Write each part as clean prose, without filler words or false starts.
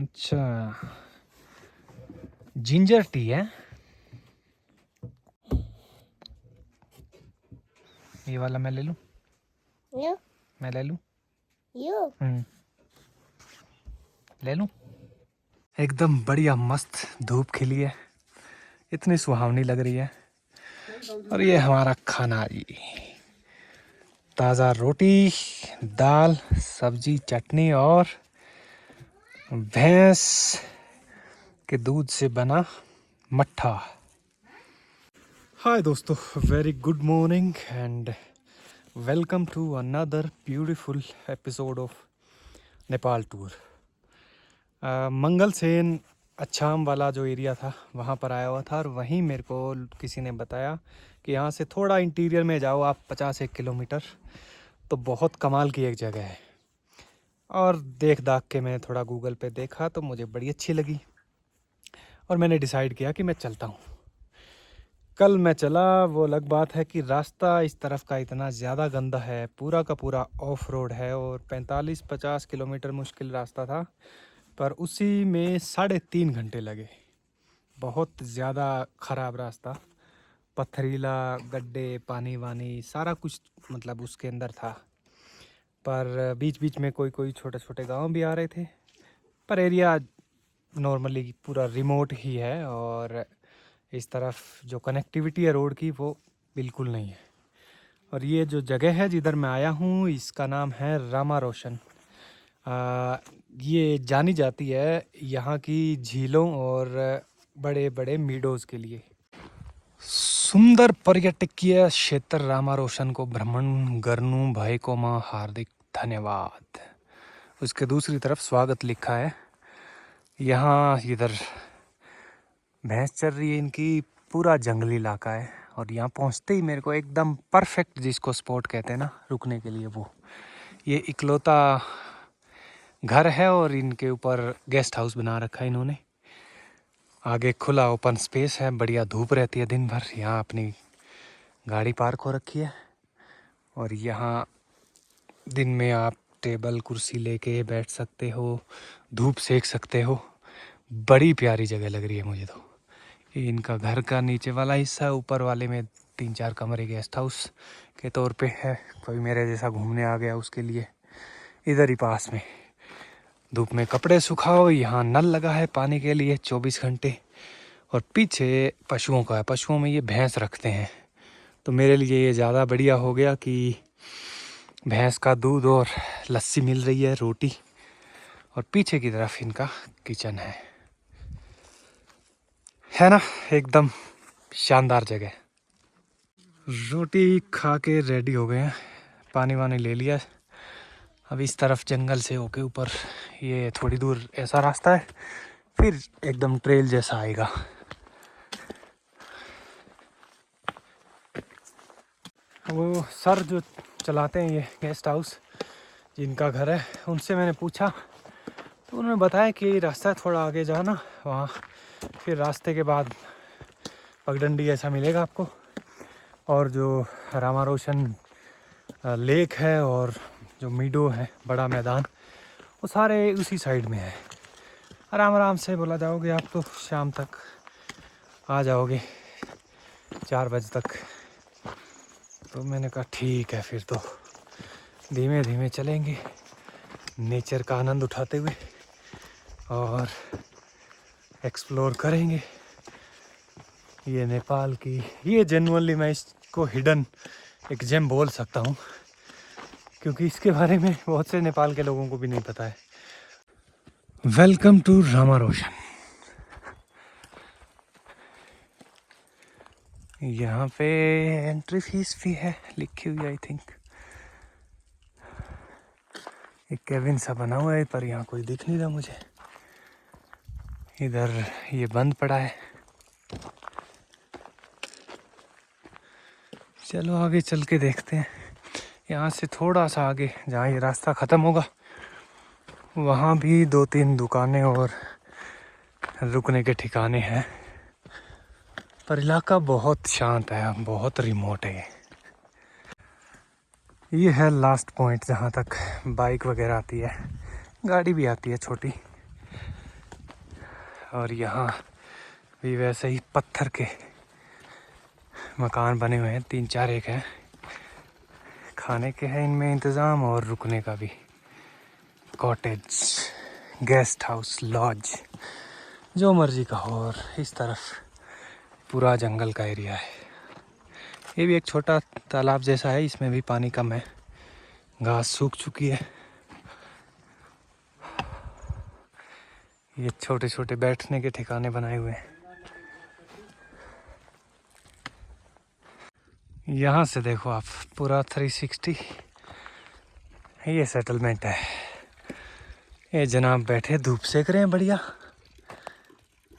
अच्छा, ginger tea है ये वाला। मैं ले लूं? यू मैं ले लूं? यू ले लूं? एकदम बढ़िया मस्त धूप खिली है, इतनी सुहावनी लग रही है। और ये हमारा खाना जी, ताज़ा रोटी, दाल, सब्जी, चटनी और भैंस के दूध से बना मट्ठा। हाय दोस्तों, very good morning and welcome to another beautiful episode of Nepal tour. Mangalsen Achham वाला जो एरिया था वहाँ पर आया हुआ था, और वहीं मेरे को किसी ने बताया कि यहाँ से थोड़ा इंटीरियर में जाओ आप 50-1 किलोमीटर, तो बहुत कमाल की एक जगह है। और देख दाख के मैंने थोड़ा गूगल पे देखा तो मुझे बड़ी अच्छी लगी, और मैंने डिसाइड किया कि मैं चलता हूँ। कल मैं चला, वो अलग बात है कि रास्ता इस तरफ का इतना ज़्यादा गंदा है, पूरा का पूरा ऑफ रोड है, और 45-50 किलोमीटर मुश्किल रास्ता था, पर उसी में 3.5 घंटे लगे। बहुत ज़्यादा ख़राब रास्ता, पथरीला, गड्ढे, पानी वानी सारा कुछ मतलब उसके अंदर था। पर बीच बीच में कोई कोई छोटे छोटे गांव भी आ रहे थे, पर एरिया नॉर्मली पूरा रिमोट ही है, और इस तरफ जो कनेक्टिविटी है रोड की वो बिल्कुल नहीं है। और ये जो जगह है जिधर मैं आया हूँ इसका नाम है रामा रोशन। ये जानी जाती है यहाँ की झीलों और बड़े बड़े मीडोज़ के लिए। सुंदर पर्यटकीय क्षेत्र रामा रोशन को भ्रमण करनु भएको मा हार्दिक धन्यवाद। उसके दूसरी तरफ स्वागत लिखा है। यहाँ इधर भैंस चल रही है इनकी, पूरा जंगली इलाका है, और यहाँ पहुँचते ही मेरे को एकदम परफेक्ट, जिसको स्पॉट कहते हैं ना रुकने के लिए, वो ये इकलौता घर है, और इनके ऊपर गेस्ट हाउस बना रखा है इन्होंने। आगे खुला ओपन स्पेस है, बढ़िया धूप रहती है दिन भर। यहाँ अपनी गाड़ी पार्क हो रखी है, और यहाँ दिन में आप टेबल कुर्सी लेके बैठ सकते हो, धूप सेक सकते हो। बड़ी प्यारी जगह लग रही है मुझे तो। ये इनका घर का नीचे वाला हिस्सा, ऊपर वाले में 3-4 कमरे गेस्ट हाउस के तौर पे है। कोई मेरे जैसा घूमने आ गया उसके लिए इधर ही पास में। धूप में कपड़े सुखाओ, यहाँ नल लगा है पानी के लिए 24 घंटे। और पीछे पशुओं का है, पशुओं में ये भैंस रखते हैं, तो मेरे लिए ये ज़्यादा बढ़िया हो गया कि भैंस का दूध और लस्सी मिल रही है, रोटी, और पीछे की तरफ इनका किचन है ना। एकदम शानदार जगह। रोटी खा के रेडी हो गए हैं, पानी वानी ले लिया। अब इस तरफ जंगल से होके ऊपर ये थोड़ी दूर ऐसा रास्ता है, फिर एकदम ट्रेल जैसा आएगा। वो सर जो चलाते हैं ये गेस्ट हाउस, जिनका घर है, उनसे मैंने पूछा तो उन्होंने बताया कि रास्ता थोड़ा आगे जाना, वहाँ फिर रास्ते के बाद पगडंडी ऐसा मिलेगा आपको, और जो रामा रोशन लेक है और जो मीडो है, बड़ा मैदान, वो सारे उसी साइड में है। आराम आराम से बोला जाओगे आप तो शाम तक आ जाओगे, 4 बजे तक। तो मैंने कहा ठीक है, फिर तो धीमे धीमे चलेंगे नेचर का आनंद उठाते हुए, और एक्सप्लोर करेंगे ये नेपाल की। ये जेन्युइनली मैं इसको हिडन एक जेम बोल सकता हूँ, क्योंकि इसके बारे में बहुत से नेपाल के लोगों को भी नहीं पता है। वेलकम टू रामा रोशन। यहाँ पे एंट्री फीस भी है लिखी हुई, आई थिंक। एक केबिन सा बना हुआ है, पर यहाँ कोई दिख नहीं रहा मुझे। इधर ये बंद पड़ा है। चलो आगे चल के देखते हैं। यहाँ से थोड़ा सा आगे जहाँ ये रास्ता ख़त्म होगा, वहाँ भी 2-3 दुकानें और रुकने के ठिकाने हैं, पर इलाका बहुत शांत है, बहुत रिमोट है। ये है लास्ट पॉइंट जहाँ तक बाइक वगैरह आती है, गाड़ी भी आती है छोटी। और यहाँ भी वैसे ही पत्थर के मकान बने हुए हैं, 3-4 एक हैं। खाने के हैं इनमें इंतज़ाम और रुकने का भी, कॉटेज, गेस्ट हाउस, लॉज, जो मर्जी का हो। और इस तरफ पूरा जंगल का एरिया है। ये भी एक छोटा तालाब जैसा है, इसमें भी पानी कम है, घास सूख चुकी है। ये छोटे छोटे बैठने के ठिकाने बनाए हुए हैं। यहाँ से देखो आप पूरा 360, ये सेटलमेंट है। ये जनाब बैठे धूप सेक रहे हैं बढ़िया।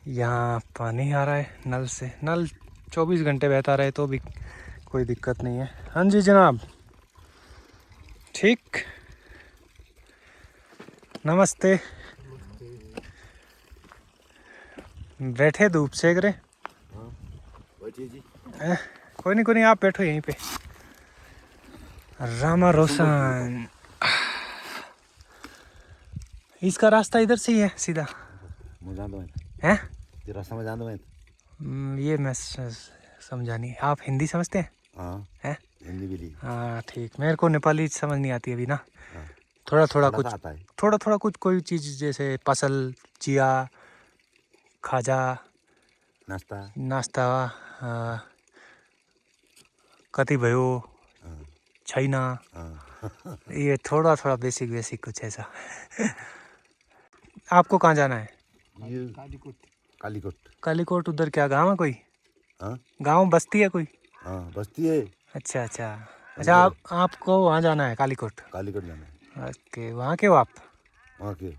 यहाँ पानी आ रहा है नल से, नल 24 घंटे बहता रहे तो भी कोई दिक्कत नहीं है। हाँ जी जनाब, ठीक, नमस्ते। बैठे धूप सेक रहे? बैठिए जी। कोई नहीं, आप बैठो यहीं पे। रामा रोशन, इसका रास्ता इधर से ही है सीधा है? ये रास्ता में जान दो मैं। ये मैं समझा नहीं। आप हिंदी समझते हैं? हाँ, हैं? हिंदी भी ली। हाँ ठीक। मेरे को नेपाली समझ नहीं आती अभी ना, हाँ, थोड़ा थोड़ा कुछ, सा आता है। थोड़ा कुछ, कोई चीज़ जैसे पसल, चिया, खाजा, नास्ता, कति भयो, हाँ, छैना, हाँ। ये थोड़ा बेसिक कुछ ऐसा। आपको कहाँ जाना है? ये कालीकोट। कालीकोट उधर क्या गांव है कोई? हाँ, गांव बस्ती है कोई? हाँ, बस्ती है। अच्छा, आपको वहाँ जाना है कालीकोट? कालीकोट जाना है। ओके, वहाँ के हो आप? वहाँ के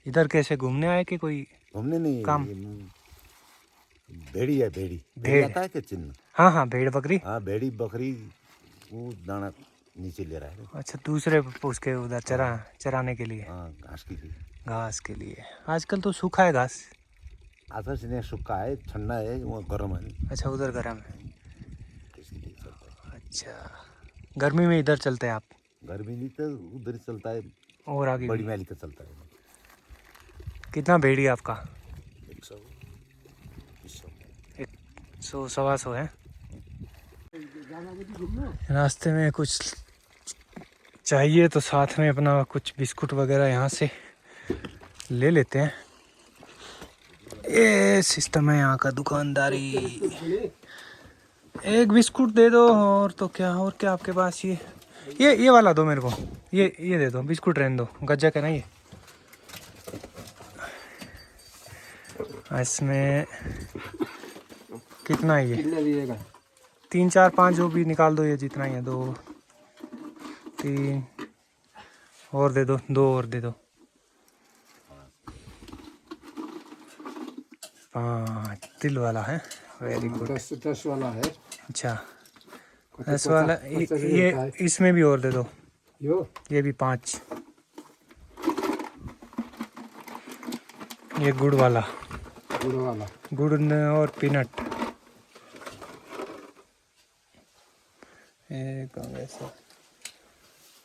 इधर कैसे घूमने आए कि कोई घूमने नहीं, काम? भेड़ी है, भेड़ी भेड़ आता है क्या चिन्ह? हाँ, भेड़ बकरी। हाँ, भेड़ी बकरी वो दाना नीचे ले रहा है। अच्छा, दूसरे उसके उधर चराने के लिए? हाँ, घास के लिए। आजकल तो सूखा है घास। आता से सूखा है, ठंडा है, वहाँ गर्म है। अच्छा, उधर गर्म है। इसलिए चलता है। अच्छा, गर्मी में इधर चलते हैं आप? गर्मी नहीं तो उधर ही चलता है, और आगे बड़ी भी? मैली का चलता है। कितना भेड़ी है आपका? 100, 100, 125 है। रास्ते में कुछ चाहिए तो साथ में अपना कुछ बिस्कुट वगैरह यहाँ से ले लेते हैं। ये सिस्टम है यहाँ का दुकानदारी। एक बिस्कुट दे दो। और तो क्या, और क्या आपके पास? ये वाला दो मेरे को, ये दे दो, बिस्कुट रहने दो, गज्जक है ना ये। इसमें कितना है ये? 3, 4, 5 जो भी निकाल दो, ये जितना ही है। 2, 3 और दे दो, 2 और दे दो। 5 तिल वाला है, वेरी गुड। 10 वाला है। अच्छा, 10 वाला ये इसमें भी और दे दो। ये भी 5। ये गुड़ वाला, गुड़ और पीनट।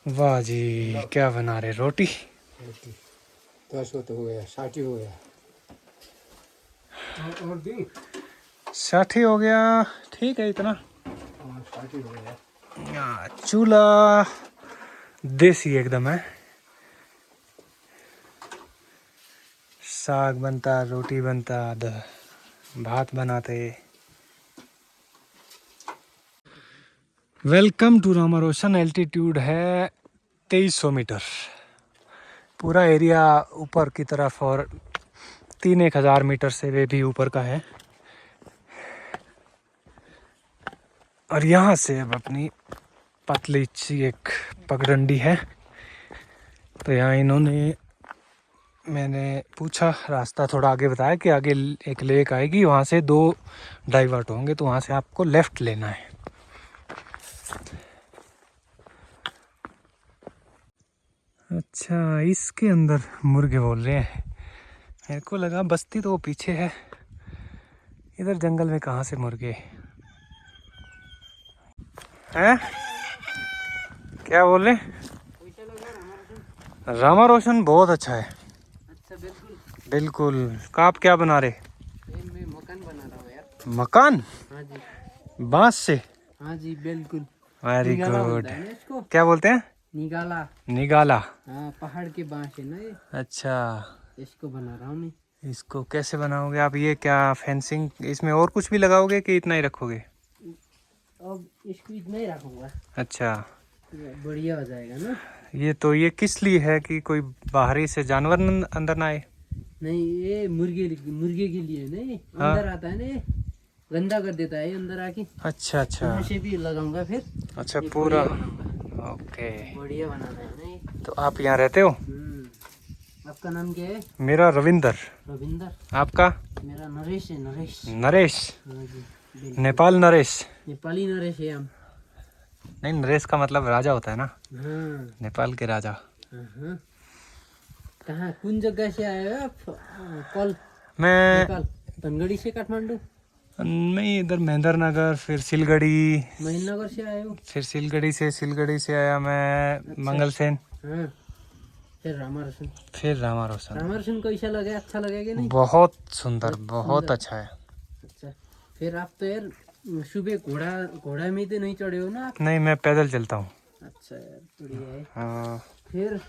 वाह जी, क्या बना रहे? रोटी। 10 तो हो गया, 60 हो गया। और दी 60 हो गया, ठीक है इतना। 60 हो गया। चूल्हा देसी एकदम है। साग बनता, रोटी बनता, भात बनाते। Welcome to Rama Roshan. Altitude है 2300 मीटर। पूरा एरिया ऊपर की तरफ, और 3-1000 मीटर से वे भी ऊपर का है। और यहाँ से अब अपनी पतली सी एक पगडंडी है। तो यहाँ मैंने पूछा, रास्ता थोड़ा आगे बताया कि आगे एक लेक आएगी, वहाँ से 2 डाइवर्ट होंगे, तो वहाँ से आपको लेफ़्ट लेना है। अच्छा, इसके अंदर मुर्गे बोल रहे हैं। मेरे को लगा बस्ती तो वो पीछे है, इधर जंगल में कहाँ से मुर्गे हैं? क्या बोल रहे? रामा रोशन बहुत अच्छा है। अच्छा, बिल्कुल। बिल्कुल। आप क्या बना रहे? मैं मकान बना रहा हूँ यार। मकान हाँ जी। बांस से? हाँ जी बिल्कुल। वेरी निगाला गुड। बोलता है ना इसको। क्या बोलते हैं? निगाला। निगाला। हाँ पहाड़ के बांस है ना ये। अच्छा, इसको बना रहा हूँ मैं। इसको कैसे बनाओगे आप? ये क्या फेंसिंग इसमें और कुछ भी लगाओगे कि इतना ही रखोगे? अब इसको इतना ही रखूंगा। अच्छा, ये बढ़िया हो जाएगा ना। ये किस लिए है कि कोई बाहरी से जानवर अंदर ना आए? नहीं ये मुर्गे के लिए नहीं। हाँ। अंदर आता है ना ये, गंदा कर देता है ये अंदर आके। अच्छा अच्छा। यहाँ से भी लगाऊंगा फिर। अच्छा ये पूरा। बढ़िया बनाऊंगा। ओके। बढ़िया बनाना है ना ये। तो आप यहाँ रहते हो? आपका नाम क्या है? मेरा रविंदर। रविंदर। आपका? मेरा नरेश है, नरेश। नरेश। हाँ जी बिल्कुल। नेपाल नरेश? नेपाली नरेश है हम। नहीं, नरेश का मतलब राजा होता है ना, हाँ नेपाल के राजा। हाँ। कहाँ कुन जगह से आए हो आप? कल मैं नेपाल धनगढ़ी से काठमांडू? इधर महेंद्र नगर, फिर सिलगढ़ी, महीनगर से आए हो? फिर सिलगढ़ी से आया मैं अच्छा। मंगलसेन, हाँ फिर रामारसन। फिर रामारोसन। रामारसन कैसा लगे? अच्छा लगे कि नहीं? बहुत सुंदर, बहुत सुंदर। अच्छा है। अच्छा फिर आप तो यार सुबह घोड़ा में तो नहीं चढ़े हो ना आप? नहीं, मैं पैदल चलता हूँ। अच्छा यार बढ़िया है। हाँ। फिर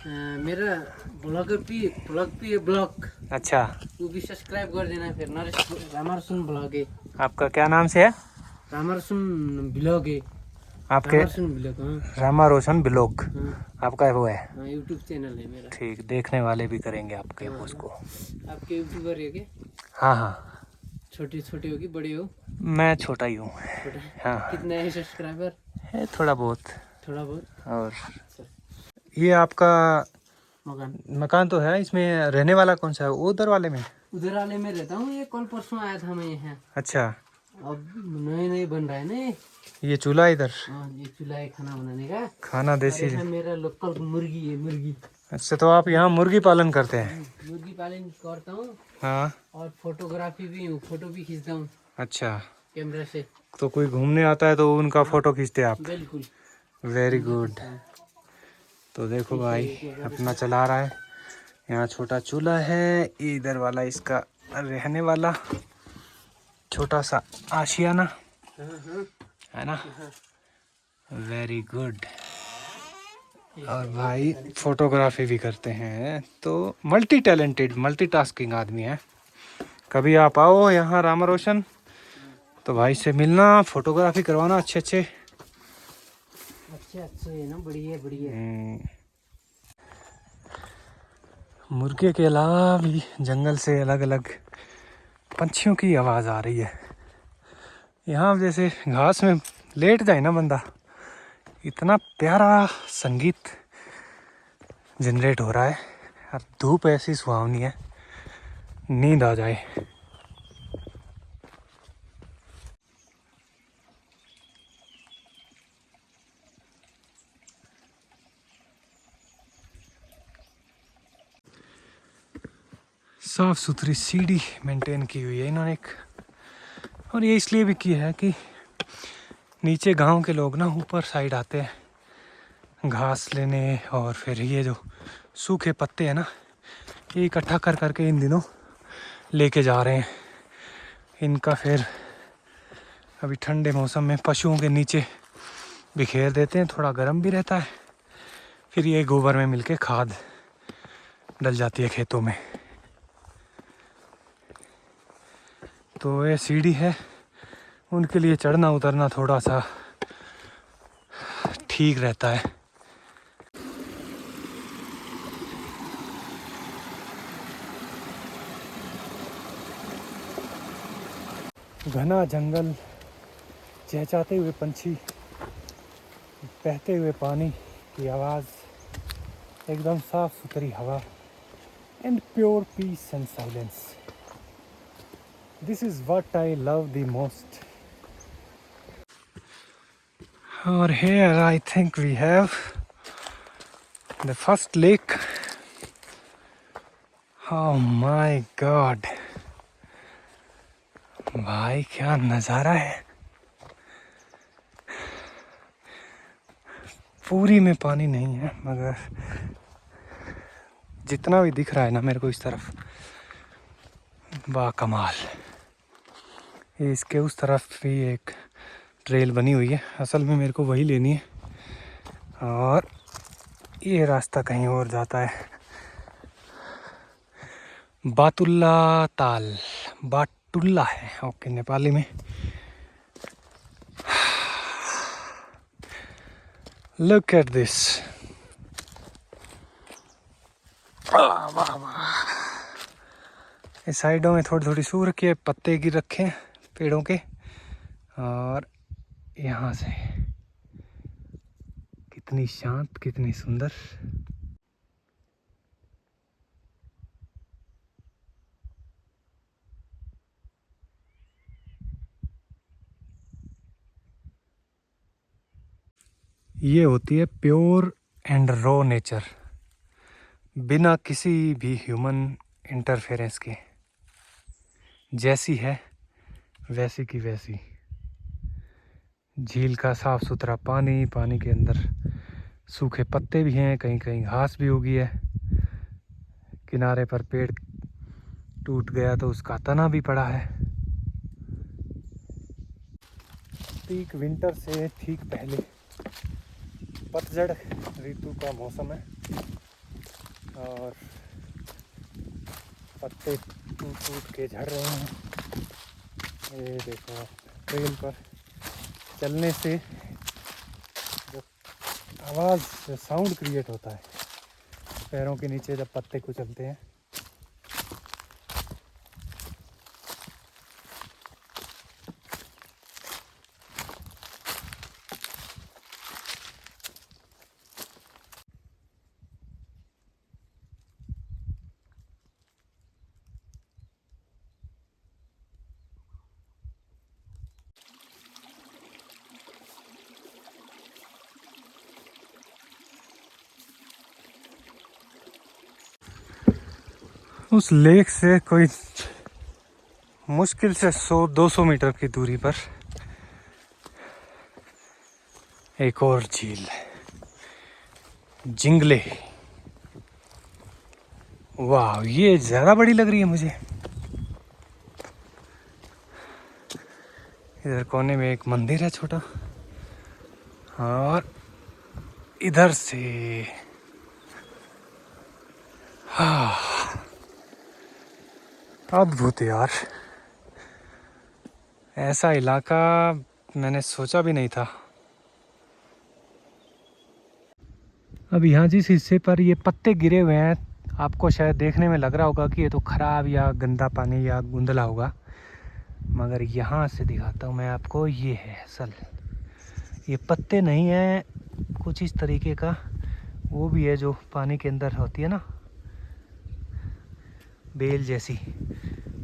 मेरा ब्लॉग भी है ब्लॉग, अच्छा, वो भी सब्सक्राइब कर देना। फिर नरेश रामारसन ब्लॉग है। आपका क्या नाम से है? रामारसन ब्लॉग है। आपके? रामारसन ब्लॉग। हाँ रामारोशन ब्लॉग हाँ आपका वो है? हाँ यूट्यूब चैनल है मेरा। ठीक, देखने वाले भी करेंगे आपके हाँ, उसको। आपके यूट्यूबर है क्या? हाँ हाँ, छोटे छोटे हो कि बड़े हो? मैं छोटा ही हूँ। छोटे। हाँ, कितना है सब्सक्राइबर? है थोड़ा बहुत। थोड़ा बहुत। और अच्छा ये आपका मकान मकान तो है, इसमें रहने वाला कौन सा है? उधर वाले में? उधर वाले में रहता हूँ। ये कल परसों आया था मैं यहाँ। अच्छा, अब नए नए बन रहा है ना ये। ये चूल्हा इधर? हाँ ये चूल्हा है खाना बनाने का। खाना और देसी। यहाँ मेरा लोकल मुर्गी है, मुर्गी। अच्छा, तो आप यहाँ मुर्गी पालन करते हैं? मुर्गी पालन करता हूँ हाँ। और फोटोग्राफी भी हूँ, फोटो भी खींचता हूँ अच्छा, कैमरा से। तो कोई घूमने आता है तो उनका फोटो खींचते हैं आप? बिल्कुल। Very good. तो देखो भाई अपना चला रहा है। यहाँ छोटा चूल्हा है, इधर वाला इसका रहने वाला छोटा सा आशियाना है ना। Very good. और भाई फोटोग्राफी भी करते हैं, तो मल्टी टैलेंटेड, मल्टीटास्किंग आदमी है। कभी आप आओ यहाँ रामारोशन तो भाई से मिलना, फोटोग्राफी करवाना अच्छे अच्छे। अच्छे अच्छे है ना, बढ़िया बढ़िया। मुर्गे के अलावा भी जंगल से अलग अलग पंछियों की आवाज़ आ रही है। यहाँ जैसे घास में लेट जाए ना बंदा, इतना प्यारा संगीत जनरेट हो रहा है। और धूप ऐसी सुहावनी है, नींद आ जाए। साफ सुथरी सीढ़ी मेंटेन की हुई है इन्होंने एक। और ये इसलिए भी की है कि नीचे गांव के लोग ना ऊपर साइड आते हैं घास लेने, और फिर ये जो सूखे पत्ते हैं ना, ये इकट्ठा कर करके इन दिनों लेके जा रहे हैं। इनका फिर अभी ठंडे मौसम में पशुओं के नीचे बिखेर देते हैं, थोड़ा गर्म भी रहता है। फिर ये गोबर में मिलके खाद डल जाती है खेतों में। तो ये सीढ़ी है, उनके लिए चढ़ना उतरना थोड़ा सा ठीक रहता है। घना जंगल, चहचहाते हुए पंछी, बहते हुए पानी की आवाज़, एकदम साफ सुथरी हवा, and pure peace and silence. This is what I love the most. और here I think we have the first lake. Oh my God! भाई क्या नज़ारा है। पूरी में पानी नहीं है, मगर जितना भी दिख रहा है ना मेरे को इस तरफ, वाह कमाल। ये इसके उस तरफ भी एक ट्रेल बनी हुई है, असल में मेरे को वही लेनी है। और ये रास्ता कहीं और जाता है, बातुल्ला ताल, बाटुल्ला है ओके नेपाली में। लुक एट दिस, वाह वाह। इस साइडों में थोड़ी थोड़ी सूख रखी है, पत्ते गिर रखे हैं पेड़ों के। और यहाँ से कितनी शांत, कितनी सुंदर। ये होती है प्योर एंड रॉ नेचर, बिना किसी भी ह्यूमन इंटरफेरेंस के, जैसी है वैसी की वैसी। झील का साफ सुथरा पानी, पानी के अंदर सूखे पत्ते भी हैं, कहीं कहीं घास भी उगी है। किनारे पर पेड़ टूट गया तो उसका तना भी पड़ा है। पीक विंटर से ठीक पहले पतझड़ ऋतु का मौसम है और पत्ते टूट टूट के झड़ रहे हैं। ये देखो, ट्रेल पर चलने से जो आवाज़, साउंड क्रिएट होता है पैरों के नीचे जब पत्ते कुचलते हैं। उस लेक से कोई मुश्किल से 100-200 मीटर की दूरी पर एक और झील, जिंगले। वाह, ये ज़्यादा बड़ी लग रही है मुझे। इधर कोने में एक मंदिर है छोटा, और इधर से हाँ, अद्भुत यार, ऐसा इलाका मैंने सोचा भी नहीं था। अब यहाँ जिस हिस्से पर ये पत्ते गिरे हुए हैं, आपको शायद देखने में लग रहा होगा कि ये तो ख़राब या गंदा पानी या गुंदला होगा, मगर यहाँ से दिखाता हूँ मैं आपको। ये है असल, ये पत्ते नहीं हैं, कुछ इस तरीके का वो भी है जो पानी के अंदर होती है ना, बेल जैसी।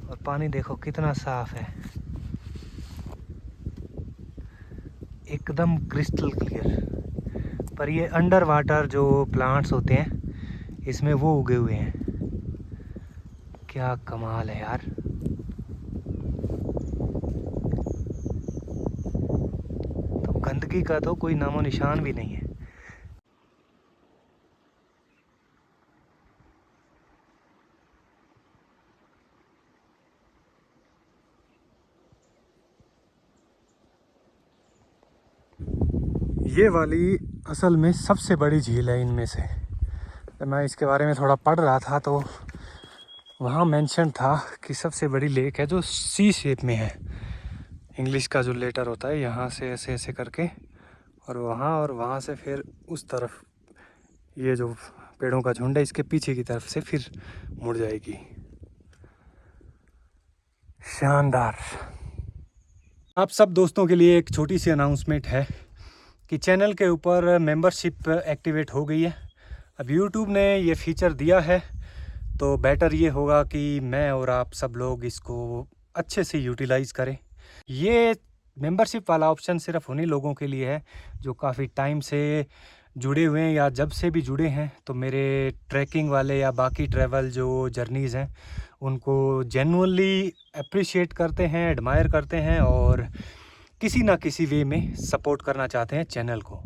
और पानी देखो कितना साफ है, एकदम क्रिस्टल क्लियर। पर ये अंडर वाटर जो प्लांट्स होते हैं इसमें वो उगे हुए हैं। क्या कमाल है यार। तो गंदगी का तो कोई नामो निशान भी नहीं है। ये वाली असल में सबसे बड़ी झील है इनमें से। तो मैं इसके बारे में थोड़ा पढ़ रहा था तो वहाँ मेंशन था कि सबसे बड़ी लेक है जो सी शेप में है। इंग्लिश का जो लेटर होता है, यहाँ से ऐसे ऐसे करके और वहाँ से फिर उस तरफ, ये जो पेड़ों का झुंड है इसके पीछे की तरफ से फिर मुड़ जाएगी। शानदार। आप सब दोस्तों के लिए एक छोटी सी अनाउंसमेंट है कि चैनल के ऊपर मेंबरशिप एक्टिवेट हो गई है। अब यूट्यूब ने ये फीचर दिया है तो बेटर ये होगा कि मैं और आप सब लोग इसको अच्छे से यूटिलाइज़ करें। ये मेंबरशिप वाला ऑप्शन सिर्फ उन्हीं लोगों के लिए है जो काफ़ी टाइम से जुड़े हुए हैं या जब से भी जुड़े हैं, तो मेरे ट्रैकिंग वाले या बाकी ट्रैवल जो जर्नीज़ हैं उनको जेन्युइनली अप्रिशिएट करते हैं, एडमायर करते हैं और किसी ना किसी वे में सपोर्ट करना चाहते हैं चैनल को।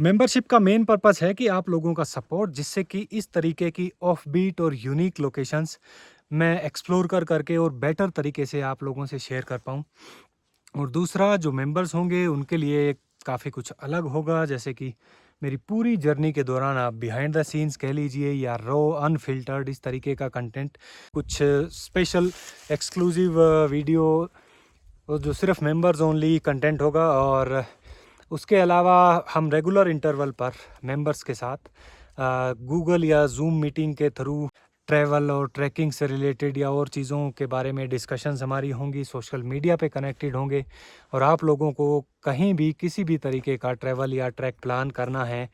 मेंबरशिप का मेन पर्पस है कि आप लोगों का सपोर्ट, जिससे कि इस तरीके की ऑफ बीट और यूनिक लोकेशंस मैं एक्सप्लोर करके और बेटर तरीके से आप लोगों से शेयर कर पाऊँ। और दूसरा, जो मेंबर्स होंगे उनके लिए काफ़ी कुछ अलग होगा, जैसे कि मेरी पूरी जर्नी के दौरान आप बिहाइंड द सीन्स कह लीजिए या रॉ अनफिल्टर्ड इस तरीके का कंटेंट, कुछ स्पेशल एक्सक्लूसिव वीडियो और जो सिर्फ मेंबर्स ओनली कंटेंट होगा। और उसके अलावा हम रेगुलर इंटरवल पर मेंबर्स के साथ गूगल या जूम मीटिंग के थ्रू ट्रैवल और ट्रैकिंग से रिलेटेड या और चीज़ों के बारे में डिस्कशंस हमारी होंगी, सोशल मीडिया पे कनेक्टेड होंगे। और आप लोगों को कहीं भी किसी भी तरीके का ट्रैवल या ट्रैक प्लान करना है,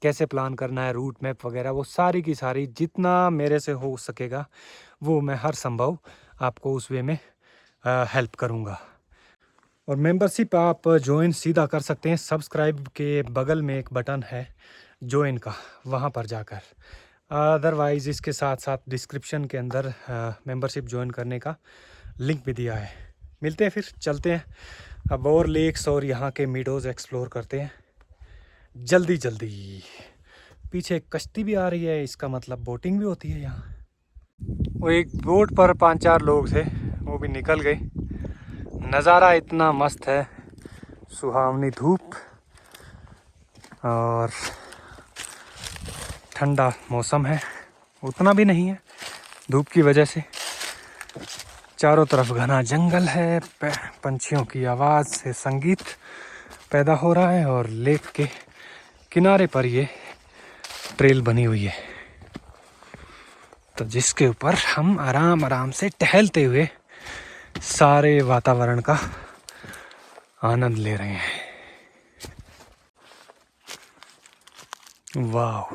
कैसे प्लान करना है, रूट मैप वगैरह, वो सारी की सारी जितना मेरे से हो सकेगा वो मैं हर संभव आपको उस वे में हेल्प करूँगा। और मेंबरशिप आप ज्वाइन सीधा कर सकते हैं, सब्सक्राइब के बगल में एक बटन है ज्वाइन का, वहाँ पर जाकर। अदरवाइज़ इसके साथ साथ डिस्क्रिप्शन के अंदर मेंबरशिप ज्वाइन करने का लिंक भी दिया है। मिलते हैं, फिर चलते हैं अब और लेक्स और यहाँ के मीडोज़ एक्सप्लोर करते हैं जल्दी जल्दी। पीछे एक कश्ती भी आ रही है, इसका मतलब बोटिंग भी होती है यहाँ। वो एक बोट पर 5-4 लोग थे, वो भी निकल गए। नज़ारा इतना मस्त है, सुहावनी धूप और ठंडा मौसम है, उतना भी नहीं है धूप की वजह से। चारों तरफ घना जंगल है, पंछियों की आवाज़ से संगीत पैदा हो रहा है और लेक के किनारे पर ये ट्रेल बनी हुई है, तो जिसके ऊपर हम आराम आराम से टहलते हुए सारे वातावरण का आनंद ले रहे हैं। वाह,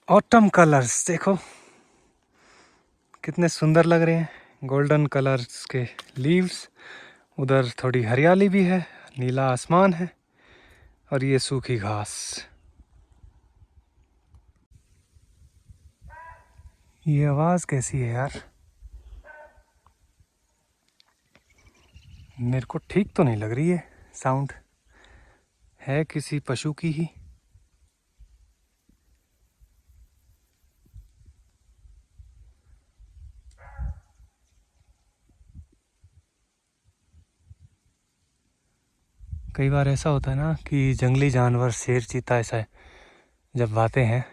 ऑटम कलर्स देखो कितने सुंदर लग रहे हैं, गोल्डन कलर्स के लीव्स, उधर थोड़ी हरियाली भी है, नीला आसमान है और ये सूखी घास। ये आवाज़ कैसी है यार, मेरे को ठीक तो नहीं लग रही है। साउंड है किसी पशु की ही। कई बार ऐसा होता है ना कि जंगली जानवर, शेर, चीता, ऐसा जब आते हैं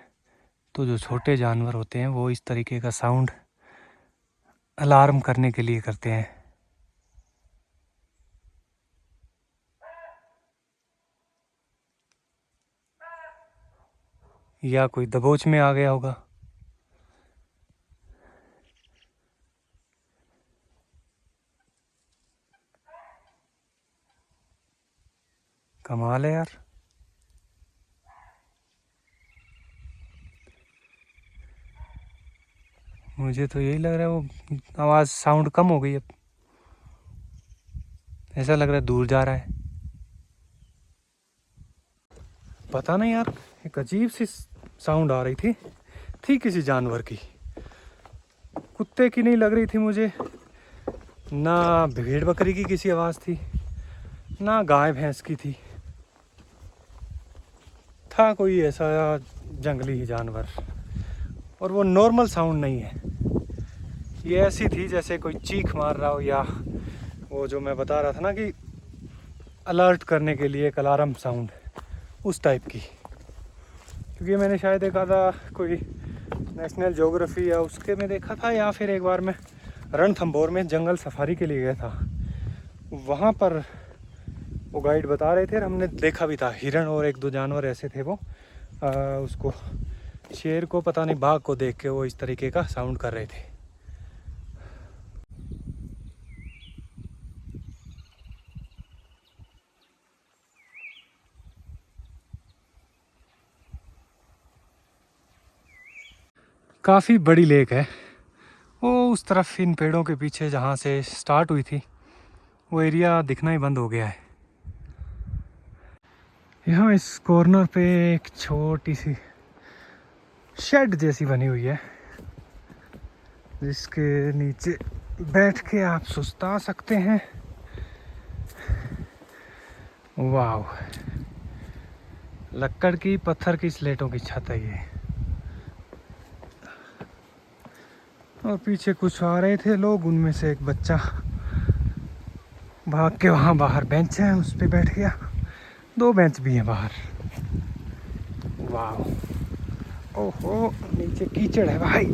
तो जो छोटे जानवर होते हैं वो इस तरीके का साउंड अलार्म करने के लिए करते हैं। या कोई दबोच में आ गया होगा। कमाल है यार। मुझे तो यही लग रहा है वो आवाज़, साउंड कम हो गई अब, ऐसा लग रहा है दूर जा रहा है। पता नहीं यार, एक अजीब सी साउंड आ रही थी किसी जानवर की। कुत्ते की नहीं लग रही थी मुझे, ना भेड़ बकरी की किसी आवाज़ थी, ना गाय भैंस की थी। था कोई ऐसा जंगली ही जानवर, और वो नॉर्मल साउंड नहीं है, ये ऐसी थी जैसे कोई चीख मार रहा हो, या वो जो मैं बता रहा था ना कि अलर्ट करने के लिए एक अलार्म साउंड, उस टाइप की। क्योंकि मैंने शायद देखा था कोई नेशनल ज्योग्राफी या उसके में देखा था, या फिर एक बार मैं रणथंभौर में जंगल सफारी के लिए गया था, वहाँ पर वो गाइड बता रहे थे और हमने देखा भी था हिरण और 1-2 जानवर ऐसे थे, वो उसको शेर को पता नहीं बाघ को देख के वो इस तरीके का साउंड कर रहे थे। काफ़ी बड़ी लेक है वो, उस तरफ इन पेड़ों के पीछे जहाँ से स्टार्ट हुई थी वो एरिया दिखना ही बंद हो गया है। यहाँ इस कॉर्नर पे एक छोटी सी शेड जैसी बनी हुई है, जिसके नीचे बैठ के आप सुस्ता सकते हैं। वाह, लक्कड़ की पत्थर की स्लेटों की छत है ये। और पीछे कुछ आ रहे थे लोग, उनमें से एक बच्चा भाग के वहाँ बाहर बेंच है उस पे बैठ गया। 2 बेंच भी हैं बाहर। वाह, ओहो नीचे कीचड़ है भाई।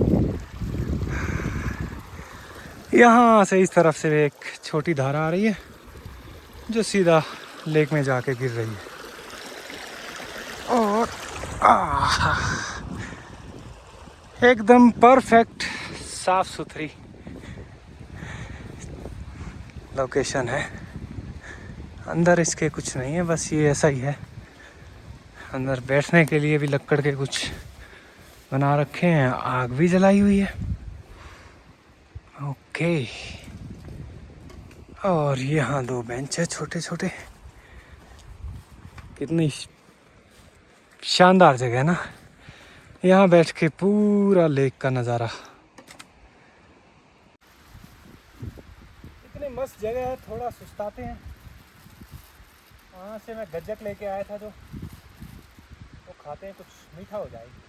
यहाँ से इस तरफ से एक छोटी धारा आ रही है जो सीधा लेक में जाके गिर रही है। और एकदम परफेक्ट साफ सुथरी लोकेशन है। अंदर इसके कुछ नहीं है, बस ये ऐसा ही है। अंदर बैठने के लिए भी लकड़ के कुछ बना रखे हैं, आग भी जलाई हुई है। ओके, और यहाँ 2 बेंच है छोटे छोटे। कितनी शानदार जगह है ना, यहाँ बैठ के पूरा लेक का नज़ारा। इतनी मस्त जगह है, थोड़ा सुस्ताते हैं। वहाँ से मैं गज्जक लेके आया था जो, वो खाते हैं, कुछ मीठा हो जाएगी।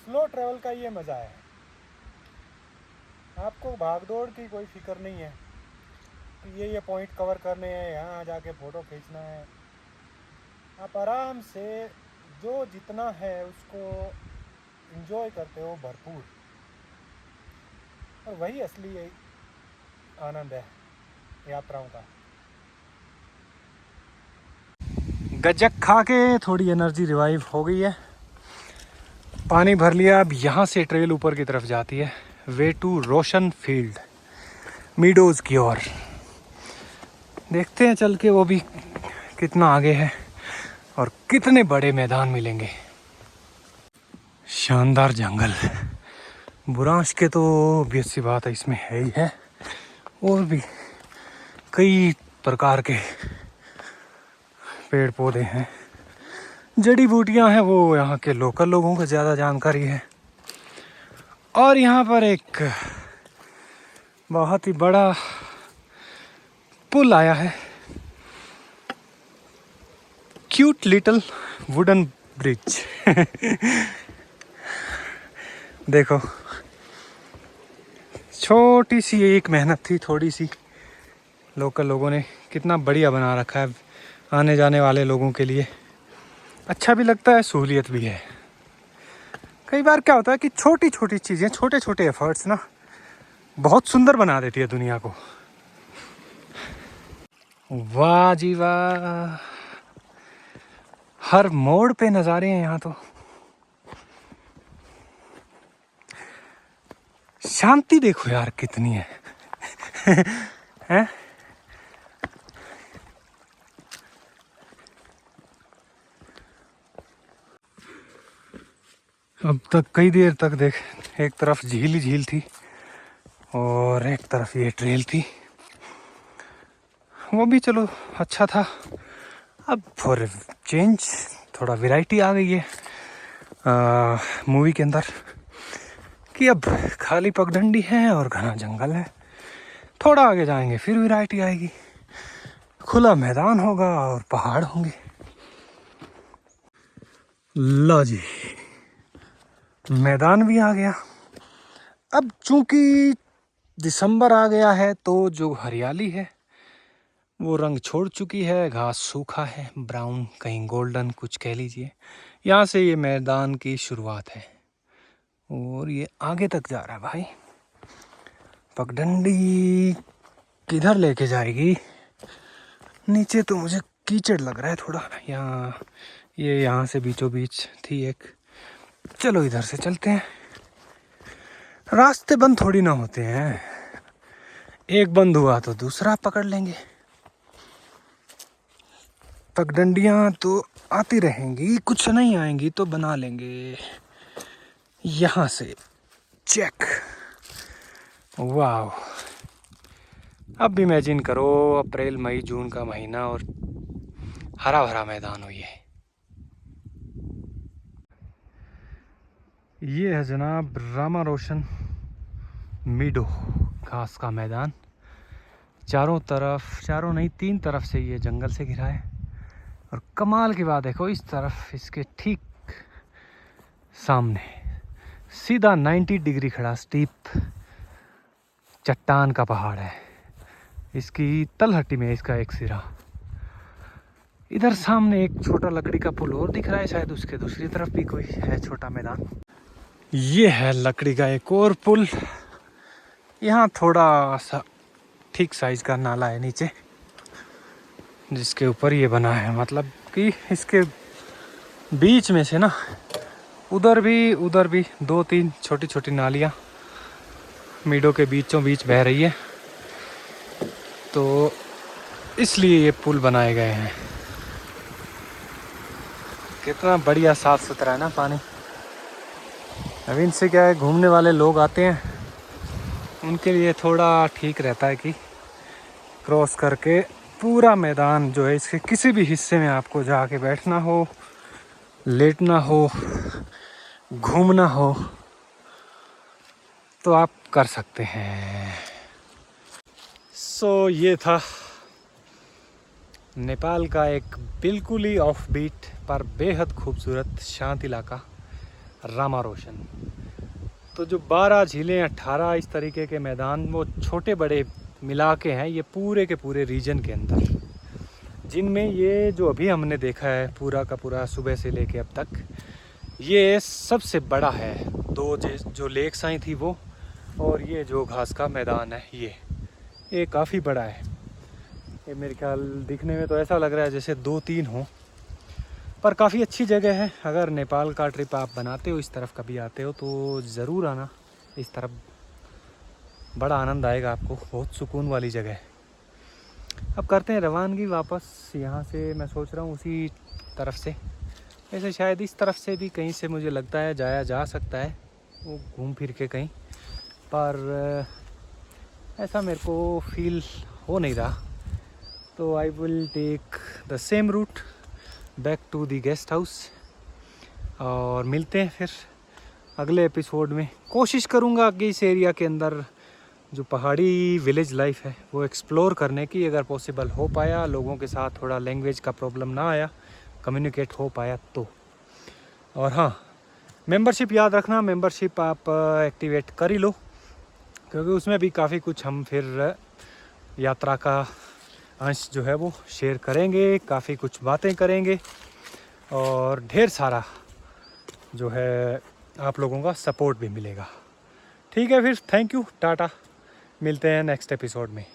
स्लो ट्रैवल का ये मज़ा है, आपको भागदौड़ की कोई फिक्र नहीं है कि ये पॉइंट कवर करने हैं, यहाँ जाके फ़ोटो खींचना है। आप आराम से जो जितना है उसको एंजॉय करते हो भरपूर, और वही असली आनंद है यात्राओं का। गज्जक खा के थोड़ी एनर्जी रिवाइव हो गई है, पानी भर लिया। अब यहाँ से ट्रेल ऊपर की तरफ जाती है, way to Roshan field meadows की ओर। देखते हैं चल के वो भी कितना आगे है और कितने बड़े मैदान मिलेंगे। शानदार जंगल, बुरांश के तो ऑब्वियस सी बात है इसमें है ही है, और भी कई प्रकार के पेड़ पौधे हैं, जड़ी बूटियां हैं, वो यहाँ के लोकल लोगों को ज़्यादा जानकारी है। और यहाँ पर एक बहुत ही बड़ा पुल आया है, क्यूट लिटिल वुडन ब्रिज। देखो, छोटी सी एक मेहनत थी, थोड़ी सी, लोकल लोगों ने कितना बढ़िया बना रखा है आने जाने वाले लोगों के लिए। अच्छा भी लगता है, सहूलियत भी है। कई बार क्या होता है कि छोटी छोटी चीज़ें, छोटे छोटे एफर्ट्स ना बहुत सुंदर बना देती है दुनिया को। वाह जी वाह, हर मोड़ पे नज़ारे हैं यहाँ तो। शांति देखो यार कितनी है। हैं? अब तक कई देर तक देख, एक तरफ झील ही झील थी और एक तरफ ये ट्रेल थी, वो भी चलो अच्छा था। अब फॉर चेंज थोड़ा वैरायटी आ गई है मूवी के अंदर, कि अब खाली पगडंडी है और घना जंगल है। थोड़ा आगे जाएंगे फिर वैरायटी आएगी, खुला मैदान होगा और पहाड़ होंगे। लो जी, मैदान भी आ गया। अब चूंकि दिसंबर आ गया है तो जो हरियाली है वो रंग छोड़ चुकी है, घास सूखा है, ब्राउन कहीं गोल्डन कुछ कह लीजिए। यहाँ से ये मैदान की शुरुआत है और ये आगे तक जा रहा है भाई। पगडंडी किधर लेके जाएगी? नीचे तो मुझे कीचड़ लग रहा है थोड़ा। यहाँ ये यहाँ से बीचों बीच थी एक। चलो इधर से चलते हैं, रास्ते बंद थोड़ी ना होते हैं, एक बंद हुआ तो दूसरा पकड़ लेंगे। पगडंडियाँ तो आती रहेंगी, कुछ नहीं आएंगी तो बना लेंगे। यहाँ से चेक, वाह। अब इमेजिन करो अप्रैल मई जून का महीना और हरा भरा मैदान हो ये है जनाब रामा रोशन मीडो घास का मैदान। चारों तरफ, चारों नहीं 3 तरफ से ये जंगल से घिरा है। और कमाल की बात देखो, इस तरफ इसके ठीक सामने सीधा 90 डिग्री खड़ा स्टीप चट्टान का पहाड़ है। इसकी तलहटी में इसका एक सिरा। इधर सामने एक छोटा लकड़ी का पुल और दिख रहा है, शायद उसके दूसरी तरफ भी कोई है छोटा मैदान। ये है लकड़ी का एक और पुल। यहाँ थोड़ा सा ठीक साइज का नाला है नीचे, जिसके ऊपर ये बना है। मतलब कि इसके बीच में से ना उधर भी 2-3 छोटी छोटी नालियाँ मीडों के बीचों बीच बह रही है, तो इसलिए ये पुल बनाए गए हैं। कितना बढ़िया साफ सुथरा है ना पानी। अब इनसे क्या है, घूमने वाले लोग आते हैं, उनके लिए थोड़ा ठीक रहता है कि क्रॉस करके पूरा मैदान जो है इसके किसी भी हिस्से में आपको जाके बैठना हो, लेटना हो, घूमना हो तो आप कर सकते हैं। सो ये था नेपाल का एक बिल्कुल ही ऑफ बीट पर बेहद खूबसूरत शांत इलाका रामारोशन। तो जो 12 झीलें, 18 इस तरीके के मैदान, वो छोटे बड़े मिला के हैं ये पूरे के पूरे रीजन के अंदर, जिनमें ये जो अभी हमने देखा है पूरा का पूरा सुबह से लेके अब तक, ये सबसे बड़ा है। 2 जो लेक्स आई थी वो, और ये जो घास का मैदान है ये काफ़ी बड़ा है। ये मेरे ख्याल दिखने में तो ऐसा लग रहा है जैसे 2-3 हो, पर काफ़ी अच्छी जगह है। अगर नेपाल का ट्रिप आप बनाते हो, इस तरफ कभी आते हो तो ज़रूर आना इस तरफ, बड़ा आनंद आएगा आपको। बहुत सुकून वाली जगह है। अब करते हैं रवानगी वापस। यहाँ से मैं सोच रहा हूँ उसी तरफ से, ऐसे शायद इस तरफ से भी कहीं से मुझे लगता है जाया जा सकता है, वो घूम फिर के कहीं, पर ऐसा मेरे को फील हो नहीं रहा। तो I will take the same route back to the guest house, और मिलते हैं फिर अगले एपिसोड में। कोशिश करूँगा कि इस एरिया के अंदर जो पहाड़ी विलेज लाइफ है वो एक्सप्लोर करने की, अगर पॉसिबल हो पाया, लोगों के साथ थोड़ा लैंग्वेज का प्रॉब्लम ना आया, कम्युनिकेट हो पाया तो। और हाँ, मेंबरशिप याद रखना, मेंबरशिप आप एक्टिवेट कर ही लो, क्योंकि उसमें भी काफ़ी कुछ हम फिर यात्रा का अंश जो है वो शेयर करेंगे, काफ़ी कुछ बातें करेंगे, और ढेर सारा जो है आप लोगों का सपोर्ट भी मिलेगा। ठीक है फिर, थैंक यू, टाटा, मिलते हैं नेक्स्ट एपिसोड में।